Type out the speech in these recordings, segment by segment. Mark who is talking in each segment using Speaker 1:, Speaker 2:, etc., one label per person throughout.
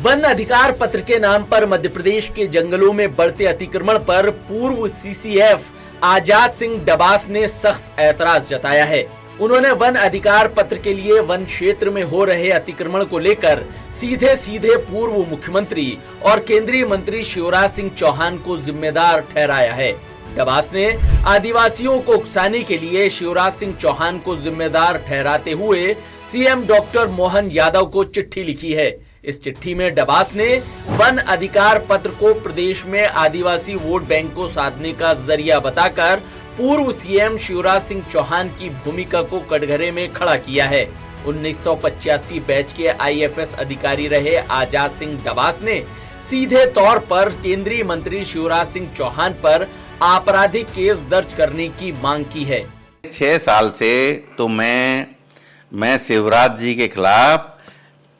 Speaker 1: One अधिकार पत्र के नाम पर मध्य प्रदेश के जंगलों में बढ़ते अतिक्रमण पर पूर्व सीसीएफ आजाद सिंह डबास ने सख्त ऐतराज जताया है। उन्होंने वन अधिकार पत्र के लिए वन क्षेत्र में हो रहे अतिक्रमण को लेकर सीधे पूर्व मुख्यमंत्री और केंद्रीय मंत्री शिवराज सिंह चौहान को जिम्मेदार ठहराया है। डबास ने आदिवासियों को उकसाने के लिए शिवराज सिंह चौहान को जिम्मेदार ठहराते हुए सीएम डॉक्टर मोहन यादव को चिट्ठी लिखी है। इस चिट्ठी में डबास ने वन अधिकार पत्र को प्रदेश में आदिवासी वोट बैंक को साधने का जरिया बताकर पूर्व सीएम शिवराज सिंह चौहान की भूमिका को कटघरे में खड़ा किया है। 1985 बैच के आईएफएस अधिकारी रहे आजाद सिंह डबास ने सीधे तौर पर केंद्रीय मंत्री शिवराज सिंह चौहान पर आपराधिक केस दर्ज करने की मांग की है।
Speaker 2: 6 साल से तो मैं शिवराज जी के खिलाफ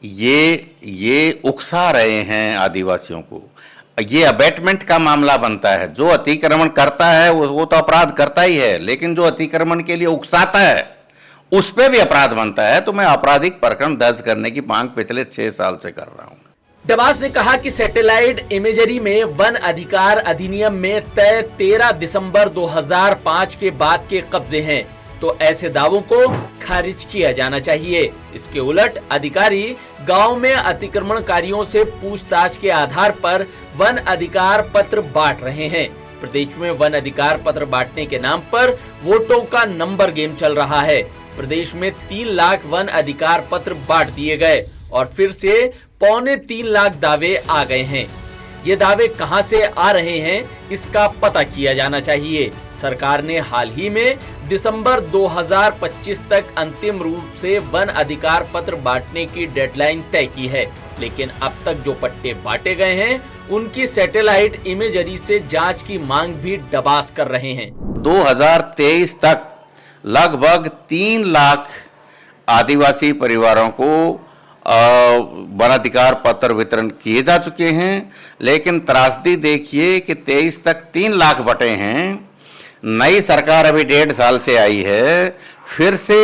Speaker 2: ये उकसा रहे हैं आदिवासियों को। ये अबेटमेंट का मामला बनता है। जो अतिक्रमण करता है वो तो अपराध करता ही है, लेकिन जो अतिक्रमण के लिए उकसाता है उस पे भी अपराध बनता है। तो मैं आपराधिक प्रकरण दर्ज करने की मांग पिछले 6 साल से कर रहा हूं।
Speaker 1: डबास ने कहा कि सैटेलाइट इमेजरी में वन अधिकार अधिनियम में तय 13 दिसंबर 2005 के बाद के कब्जे हैं, तो ऐसे दावों को खारिज किया जाना चाहिए। इसके उलट अधिकारी गांव में अतिक्रमणकारियों से पूछताछ के आधार पर वन अधिकार पत्र बांट रहे हैं। प्रदेश में वन अधिकार पत्र बांटने के नाम पर वोटों का नंबर गेम चल रहा है। प्रदेश में 3 लाख वन अधिकार पत्र बांट दिए गए और फिर से 2.25 लाख दावे आ गए हैं। ये दावे कहां से आ रहे हैं, इसका पता किया जाना चाहिए। सरकार ने हाल ही में दिसंबर 2025 तक अंतिम रूप से वन अधिकार पत्र बांटने की डेडलाइन तय की है, लेकिन अब तक जो पट्टे बांटे गए हैं उनकी सैटेलाइट इमेजरी से जांच की मांग भी डबास कर रहे हैं।
Speaker 2: 2023 तक लगभग 3 लाख आदिवासी परिवारों को वन अधिकार पत्र वितरण किए जा चुके हैं, लेकिन त्रासदी देखिए कि 23 तक 3 लाख बटे हैं। नई सरकार अभी 1.5 साल से आई है, फिर से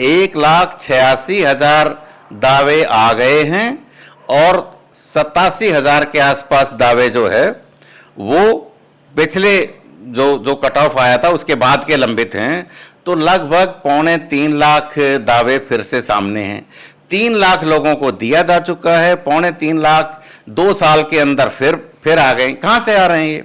Speaker 2: 1,86,000 दावे आ गए हैं और 87,000 के आसपास दावे जो है वो पिछले जो कट ऑफ आया था उसके बाद के लंबित हैं। तो लगभग 2.25 लाख दावे फिर से सामने हैं। 3 लाख लोगों को दिया जा चुका है, 2.25 लाख 2 साल के अंदर फिर आ गए। कहां से आ रहे हैं ये?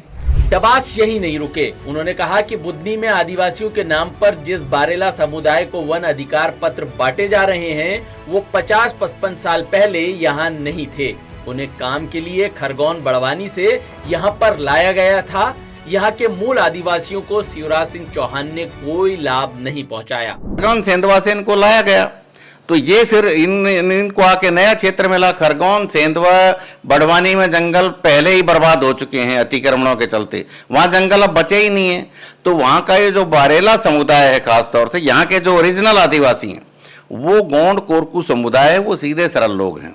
Speaker 1: डबास यही नहीं रुके। उन्होंने कहा कि बुधनी में आदिवासियों के नाम पर जिस बारेला समुदाय को वन अधिकार पत्र बांटे जा रहे हैं वो 50-55 साल पहले यहाँ नहीं थे। उन्हें काम के लिए खरगोन बड़वानी से यहाँ पर लाया गया था। यहाँ के मूल आदिवासियों को शिवराज सिंह चौहान ने कोई लाभ नहीं पहुँचाया।
Speaker 2: खरगोन सेंधवा से इनको लाया गया, तो ये फिर इनको आके नया क्षेत्र मिला। खरगोन सेंधवा बड़वानी में जंगल पहले ही बर्बाद हो चुके हैं अतिक्रमणों के चलते, वहाँ जंगल अब बचे ही नहीं है। तो वहाँ का ये जो बारेला समुदाय है, खासतौर से यहाँ के जो ओरिजिनल आदिवासी हैं वो गोंड कोरकू समुदाय है, वो सीधे सरल लोग हैं।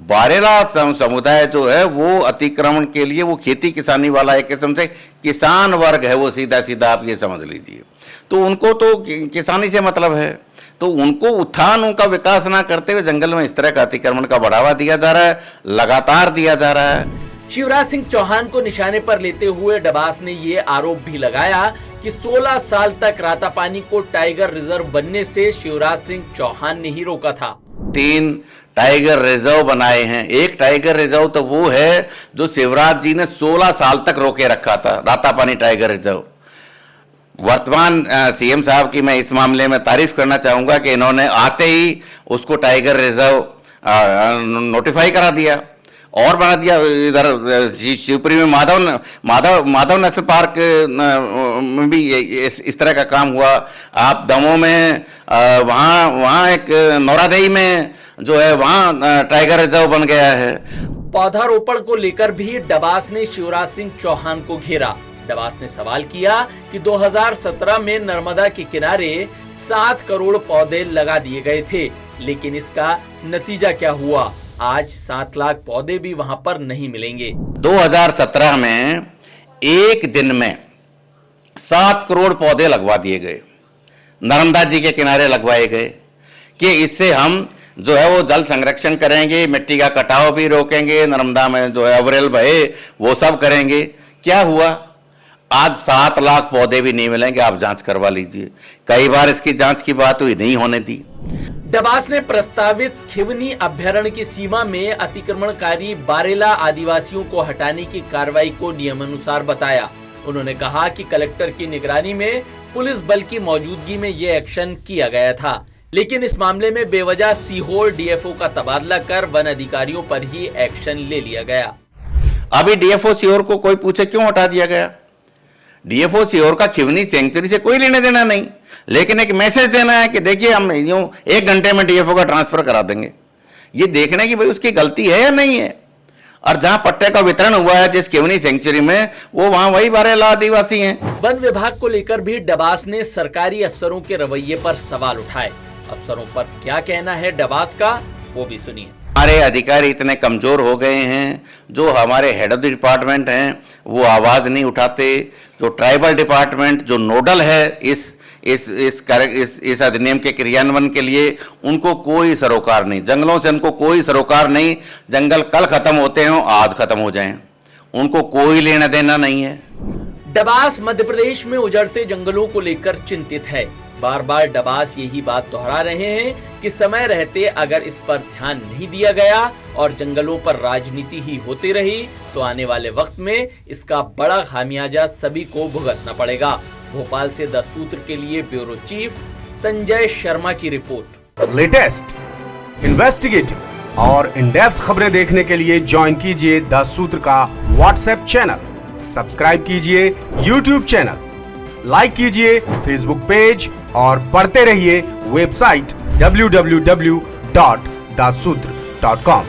Speaker 2: बारेला समुदाय जो है वो अतिक्रमण के लिए वो खेती किसानी वाला एक किस्म से किसान वर्ग है, वो सीधा आप ये समझ लीजिए। तो उनको तो किसानी से मतलब है, तो उनको उत्थान, उनका विकास ना करते हुए जंगल में इस तरह का अतिक्रमण का बढ़ावा दिया जा रहा है, लगातार दिया जा रहा है।
Speaker 1: शिवराज सिंह चौहान को निशाने पर लेते हुए डबास ने ये आरोप भी लगाया कि 16 साल तक रातापानी को टाइगर रिजर्व बनने से शिवराज सिंह चौहान ने ही रोका था।
Speaker 2: 3 टाइगर रिजर्व बनाए हैं। एक टाइगर रिजर्व तो वो है जो शिवराज जी ने 16 साल तक रोके रखा था, रातापानी टाइगर रिजर्व। वर्तमान सीएम साहब की मैं इस मामले में तारीफ करना चाहूंगा कि इन्होंने आते ही उसको टाइगर रिजर्व नोटिफाई करा दिया और बना दिया। इधर शिवपुरी में माधव नेशनल पार्क में भी इस तरह का काम हुआ। आप दमोह में वहाँ एक नौरादेई में जो है वहाँ टाइगर रिजर्व बन गया है।
Speaker 1: पौधारोपण को लेकर भी डबास ने शिवराज सिंह चौहान को घेरा। डबास ने सवाल किया कि 2017 में नर्मदा के किनारे 7 करोड़ पौधे लगा दिए गए थे, लेकिन इसका नतीजा क्या हुआ? आज 7 लाख पौधे भी वहां पर नहीं मिलेंगे।
Speaker 2: 2017 में एक दिन में 7 करोड़ पौधे लगवा दिए गए, नर्मदा जी के किनारे लगवाए गए कि इससे हम जो है वो जल संरक्षण करेंगे, मिट्टी का कटाव भी रोकेंगे, नर्मदा में जो है अविरल बहे वो सब करेंगे। क्या हुआ, आज 7 लाख पौधे भी नहीं मिलेंगे, आप जांच करवा लीजिए। कई बार इसकी जांच की बात हुई, नहीं होने दी।
Speaker 1: डबास ने प्रस्तावित खिवनी अभ्यारण्य की सीमा में अतिक्रमणकारी बारेला आदिवासियों को हटाने की कार्रवाई को नियमानुसार बताया। उन्होंने कहा कि कलेक्टर की निगरानी में पुलिस बल की मौजूदगी में ये एक्शन किया गया था, लेकिन इस मामले में बेवजह सीहोर डीएफओ का तबादला कर वन अधिकारियों पर ही एक्शन ले लिया गया।
Speaker 2: अभी डीएफओ सीहोर को कोई पूछे क्यों हटा दिया गया? डीएफओ सीहोर का खिवनी सेंचुरी से कोई लेने देना नहीं, लेकिन एक मैसेज देना है कि देखिए हम यूं 1 घंटे में डीएफओ का ट्रांसफर करा देंगे। ये देखने की भाई उसकी गलती है या नहीं है। और जहां पट्टे का वितरण हुआ है जिस खिवनी सेंचुरी में, वो वहां वही बारेला आदिवासी हैं।
Speaker 1: वन विभाग को लेकर भी डबास ने सरकारी अफसरों के रवैये पर सवाल उठाए। अफसरों पर क्या कहना है डबास का, वो भी सुनिए।
Speaker 2: हमारे अधिकारी इतने कमजोर हो गए हैं, जो हमारे हेड ऑफ द डिपार्टमेंट हैं वो आवाज नहीं उठाते। जो ट्राइबल डिपार्टमेंट जो नोडल है इस अधिनियम के क्रियान्वयन के लिए, उनको कोई सरोकार नहीं, जंगलों से उनको कोई सरोकार नहीं। जंगल कल खत्म होते हो, आज खत्म हो जाएं, उनको कोई लेना देना नहीं है।
Speaker 1: डबास मध्य प्रदेश में उजड़ते जंगलों को लेकर चिंतित है। बार बार डबास यही बात दोहरा रहे हैं कि समय रहते अगर इस पर ध्यान नहीं दिया गया और जंगलों पर राजनीति ही होती रही तो आने वाले वक्त में इसका बड़ा खामियाजा सभी को भुगतना पड़ेगा। भोपाल से द सूत्र के लिए ब्यूरो चीफ संजय शर्मा की रिपोर्ट।
Speaker 3: लेटेस्ट, इन्वेस्टिगेटिव और इन डेप्थ खबरें देखने के लिए ज्वाइन कीजिए द सूत्र का व्हाट्सएप चैनल, सब्सक्राइब कीजिए यूट्यूब चैनल, लाइक कीजिए फेसबुक पेज और पढ़ते रहिए वेबसाइट www.daसूत्र.com।